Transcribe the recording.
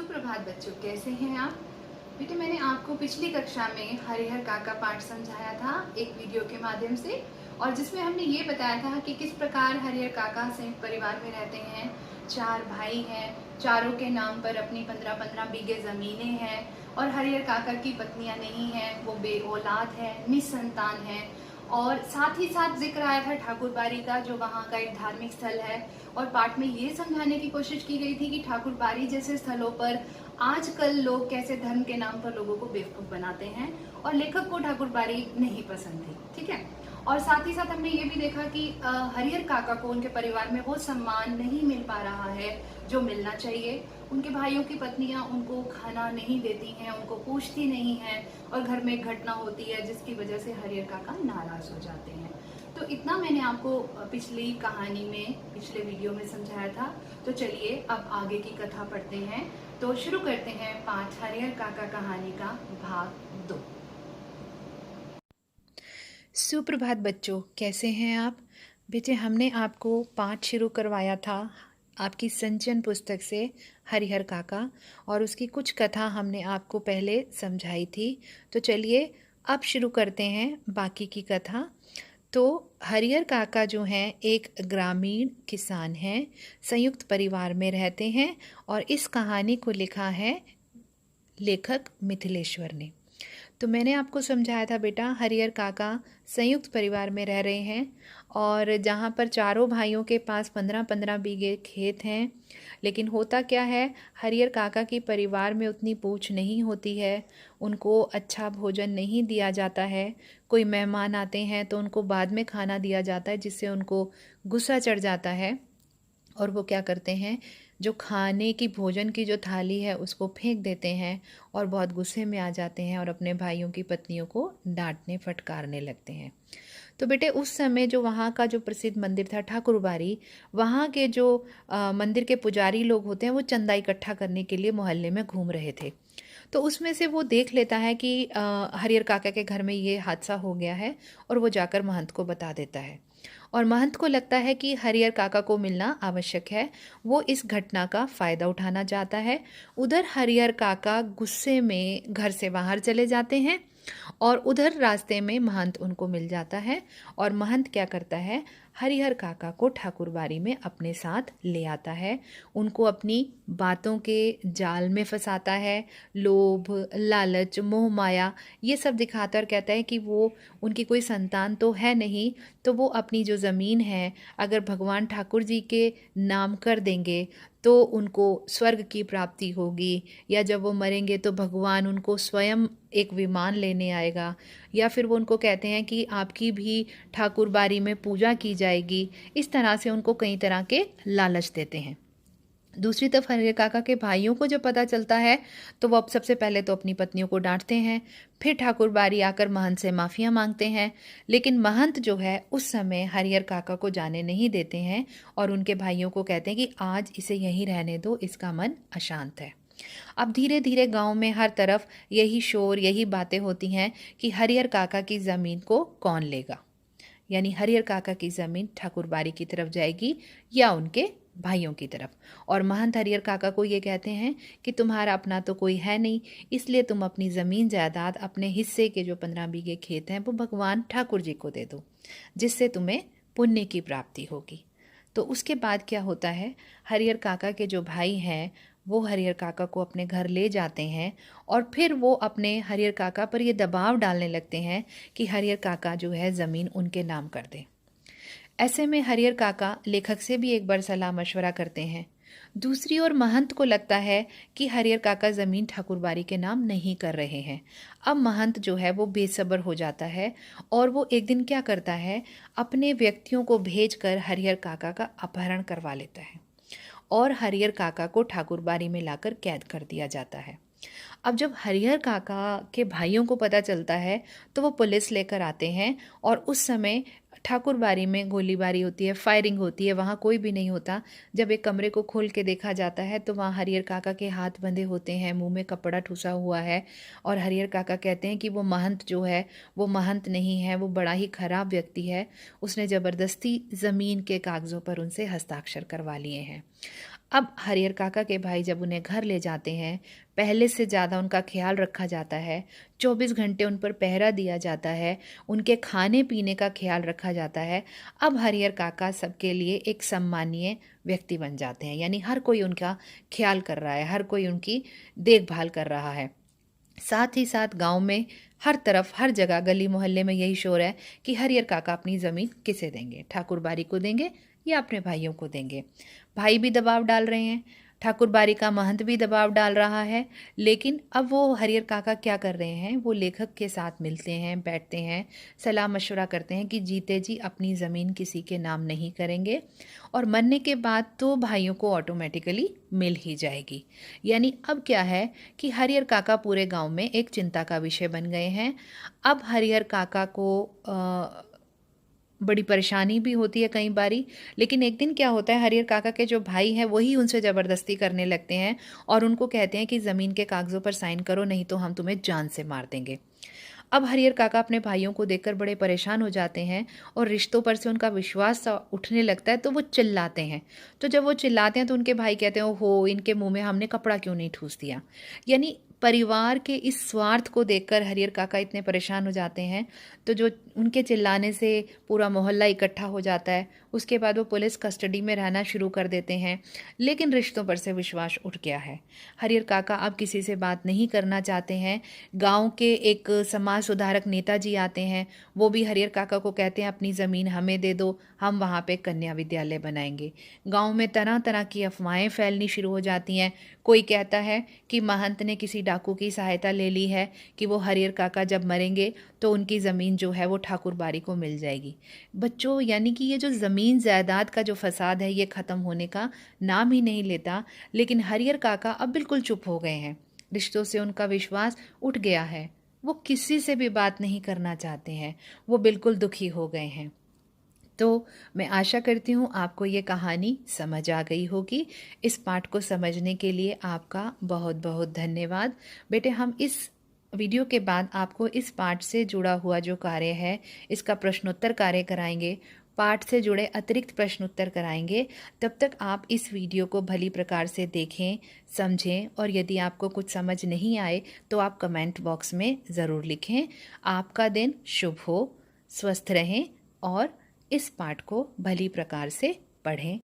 सुप्रभात बच्चों, कैसे हैं आप? बेटे, मैंने आपको पिछली कक्षा में हरिहर काका पाठ समझाया था एक वीडियो के माध्यम से, और जिसमें हमने ये बताया था कि किस प्रकार हरिहर काका संयुक्त परिवार में रहते हैं। 4 भाई हैं, चारों के नाम पर अपनी 15-15 बीघे ज़मीनें हैं, और हरिहर काका की पत्नियां नहीं हैं, वो बे औलाद है, निसंतान है। और साथ ही साथ जिक्र आया था ठाकुरबाड़ी का, जो वहाँ का एक धार्मिक स्थल है। और पाठ में ये समझाने की कोशिश की गई थी कि ठाकुरबाड़ी जैसे स्थलों पर आजकल लोग कैसे धर्म के नाम पर लोगों को बेवकूफ बनाते हैं, और लेखक को ठाकुरबाड़ी नहीं पसंद थी। ठीक है। और साथ ही साथ हमने ये भी देखा कि हरिहर काका को उनके परिवार में वो सम्मान नहीं मिल पा रहा है जो मिलना चाहिए। उनके भाइयों की पत्नियां उनको खाना नहीं देती हैं, उनको पूछती नहीं हैं, और घर में एक घटना होती है जिसकी वजह से हरिहर काका नाराज हो जाते हैं। तो इतना मैंने आपको पिछली कहानी में, पिछले वीडियो में समझाया था। तो चलिए अब आगे की कथा पढ़ते हैं। तो शुरू करते हैं पाठ हरिहर काका कहानी का भाग 2। सुप्रभात बच्चों, कैसे हैं आप? बेटे, हमने आपको पाठ शुरू करवाया था आपकी संचयन पुस्तक से हरिहर काका, और उसकी कुछ कथा हमने आपको पहले समझाई थी। तो चलिए अब शुरू करते हैं बाकी की कथा। तो हरिहर काका जो हैं एक ग्रामीण किसान हैं, संयुक्त परिवार में रहते हैं, और इस कहानी को लिखा है लेखक मिथिलेश्वर ने। तो मैंने आपको समझाया था बेटा, हरिहर काका संयुक्त परिवार में रह रहे हैं, और जहाँ पर चारों भाइयों के पास 15-15 बीघे खेत हैं। लेकिन होता क्या है, हरिहर काका की परिवार में उतनी पूछ नहीं होती है, उनको अच्छा भोजन नहीं दिया जाता है। कोई मेहमान आते हैं तो उनको बाद में खाना दिया जाता है, जिससे उनको गुस्सा चढ़ जाता है, और वो क्या करते हैं, जो खाने की भोजन की जो थाली है उसको फेंक देते हैं, और बहुत गुस्से में आ जाते हैं और अपने भाइयों की पत्नियों को डांटने फटकारने लगते हैं। तो बेटे, उस समय जो वहाँ का जो प्रसिद्ध मंदिर था ठाकुरबाड़ी, वहाँ के जो मंदिर के पुजारी लोग होते हैं, वो चंदा इकट्ठा करने के लिए मोहल्ले में घूम रहे थे। तो उसमें से वो देख लेता है कि हरिहर काका के घर में ये हादसा हो गया है, और वो जाकर महंत को बता देता है। और महंत को लगता है कि हरिहर काका को मिलना आवश्यक है, वो इस घटना का फ़ायदा उठाना चाहता है। उधर हरिहर काका गुस्से में घर से बाहर चले जाते हैं, और उधर रास्ते में महंत उनको मिल जाता है, और महंत क्या करता है, हरिहर काका को ठाकुरबाड़ी में अपने साथ ले आता है। उनको अपनी बातों के जाल में फंसाता है, लोभ, लालच, मोह माया ये सब दिखाता, और कहता है कि वो उनकी कोई संतान तो है नहीं, तो वो अपनी जो ज़मीन है अगर भगवान ठाकुर जी के नाम कर देंगे तो उनको स्वर्ग की प्राप्ति होगी, या जब वो मरेंगे तो भगवान उनको स्वयं एक विमान लेने आएगा, या फिर वो उनको कहते हैं कि आपकी भी ठाकुरबाड़ी में पूजा की जाएगी। इस तरह से उनको कई तरह के लालच देते हैं। दूसरी तरफ हरिहर काका के भाइयों को जब पता चलता है, तो वो अब सबसे पहले तो अपनी पत्नियों को डांटते हैं, फिर ठाकुरबाड़ी आकर महंत से माफ़िया मांगते हैं। लेकिन महंत जो है उस समय हरिहर काका को जाने नहीं देते हैं, और उनके भाइयों को कहते हैं कि आज इसे यहीं रहने दो, इसका मन अशांत है। अब धीरे धीरे गांव में हर तरफ यही शोर, यही बातें होती हैं कि हरिहर काका की ज़मीन को कौन लेगा, यानी हरिहर काका की ज़मीन ठाकुरबाड़ी की तरफ जाएगी या उनके भाइयों की तरफ। और महंत हरिहर काका को ये कहते हैं कि तुम्हारा अपना तो कोई है नहीं, इसलिए तुम अपनी ज़मीन जायदाद, अपने हिस्से के जो 15 बीघे खेत हैं, वो भगवान ठाकुर जी को दे दो, जिससे तुम्हें पुण्य की प्राप्ति होगी। तो उसके बाद क्या होता है, हरिहर काका के जो भाई हैं वो हरिहर काका को अपने घर ले जाते हैं, और फिर वो अपने हरिहर काका पर ये दबाव डालने लगते हैं कि हरिहर काका जो है ज़मीन उनके नाम कर दे। ऐसे में हरिहर काका लेखक से भी एक बार सलाह मशवरा करते हैं। दूसरी ओर महंत को लगता है कि हरिहर काका ज़मीन ठाकुरबाड़ी के नाम नहीं कर रहे हैं। अब महंत जो है वो बेसब्र हो जाता है, और वो एक दिन क्या करता है, अपने व्यक्तियों को भेजकर हरिहर काका का अपहरण करवा लेता है, और हरिहर काका को ठाकुरबाड़ी में लाकर कैद कर दिया जाता है। अब जब हरिहर काका के भाइयों को पता चलता है, तो वो पुलिस लेकर आते हैं, और उस समय ठाकुरबाड़ी में गोलीबारी होती है, फायरिंग होती है, वहाँ कोई भी नहीं होता। जब एक कमरे को खोल के देखा जाता है तो वहाँ हरिहर काका के हाथ बंधे होते हैं, मुंह में कपड़ा ठुसा हुआ है, और हरिहर काका कहते हैं कि वो महंत जो है वो महंत नहीं है, वो बड़ा ही खराब व्यक्ति है, उसने ज़बरदस्ती ज़मीन के कागज़ों पर उनसे हस्ताक्षर करवा लिए हैं। अब हरिहर काका के भाई जब उन्हें घर ले जाते हैं, पहले से ज़्यादा उनका ख्याल रखा जाता है, 24 घंटे उन पर पहरा दिया जाता है, उनके खाने पीने का ख्याल रखा जाता है। अब हरिहर काका सबके लिए एक सम्मानीय व्यक्ति बन जाते हैं, यानी हर कोई उनका ख्याल कर रहा है, हर कोई उनकी देखभाल कर रहा है। साथ ही साथ गांव में हर तरफ, हर जगह, गली मोहल्ले में यही शोर है कि हरिहर काका अपनी ज़मीन किसे देंगे, ठाकुर बारी को देंगे या अपने भाइयों को देंगे। भाई भी दबाव डाल रहे हैं, ठाकुर बारी का महंत भी दबाव डाल रहा है। लेकिन अब वो हरिहर काका क्या कर रहे हैं, वो लेखक के साथ मिलते हैं, बैठते हैं, सलाह मशवरा करते हैं कि जीते जी अपनी ज़मीन किसी के नाम नहीं करेंगे और मरने के बाद तो भाइयों को ऑटोमेटिकली मिल ही जाएगी। यानी अब क्या है कि हरिहर काका पूरे गांव में एक चिंता का विषय बन गए हैं। अब हरिहर काका को बड़ी परेशानी भी होती है कई बारी। लेकिन एक दिन क्या होता है, हरिहर काका के जो भाई हैं वही उनसे ज़बरदस्ती करने लगते हैं और उनको कहते हैं कि ज़मीन के कागज़ों पर साइन करो, नहीं तो हम तुम्हें जान से मार देंगे। अब हरिहर काका अपने भाइयों को देखकर बड़े परेशान हो जाते हैं और रिश्तों पर से उनका विश्वास सा उठने लगता है, तो वो चिल्लाते हैं। तो जब वो चिल्लाते हैं तो उनके भाई कहते हैं, ओहो, इनके मुंह में हमने कपड़ा क्यों नहीं ठूस दिया। यानी परिवार के इस स्वार्थ को देखकर हरिहर काका इतने परेशान हो जाते हैं, तो जो उनके चिल्लाने से पूरा मोहल्ला इकट्ठा हो जाता है। उसके बाद वो पुलिस कस्टडी में रहना शुरू कर देते हैं। लेकिन रिश्तों पर से विश्वास उठ गया है। हरिहर काका अब किसी से बात नहीं करना चाहते हैं। गांव के एक समाज सुधारक नेताजी आते हैं, वो भी हरिहर काका को कहते हैं अपनी ज़मीन हमें दे दो, हम वहाँ पे कन्या विद्यालय बनाएंगे। गांव में तरह तरह की अफवाहें फैलनी शुरू हो जाती हैं। कोई कहता है कि महंत ने किसी डाकू की सहायता ले ली है कि वो हरिहर काका जब मरेंगे तो उनकी ज़मीन जो है वो ठाकुर बारी को मिल जाएगी। बच्चों, यानी कि ये जो ज़मीन जायदाद का जो फसाद है ये ख़त्म होने का नाम ही नहीं लेता। लेकिन हरिहर काका अब बिल्कुल चुप हो गए हैं, रिश्तों से उनका विश्वास उठ गया है। वो किसी से भी बात नहीं करना चाहते हैं, वो बिल्कुल दुखी हो गए हैं। तो मैं आशा करती हूँ आपको ये कहानी समझ आ गई होगी। इस पाठ को समझने के लिए आपका बहुत बहुत धन्यवाद। बेटे, हम इस वीडियो के बाद आपको इस पाठ से जुड़ा हुआ जो कार्य है, इसका प्रश्नोत्तर कार्य कराएंगे, पाठ से जुड़े अतिरिक्त प्रश्नोत्तर कराएंगे। तब तक आप इस वीडियो को भली प्रकार से देखें, समझें और यदि आपको कुछ समझ नहीं आए तो आप कमेंट बॉक्स में ज़रूर लिखें। आपका दिन शुभ हो, स्वस्थ रहें और इस पाठ को भली प्रकार से पढ़ें।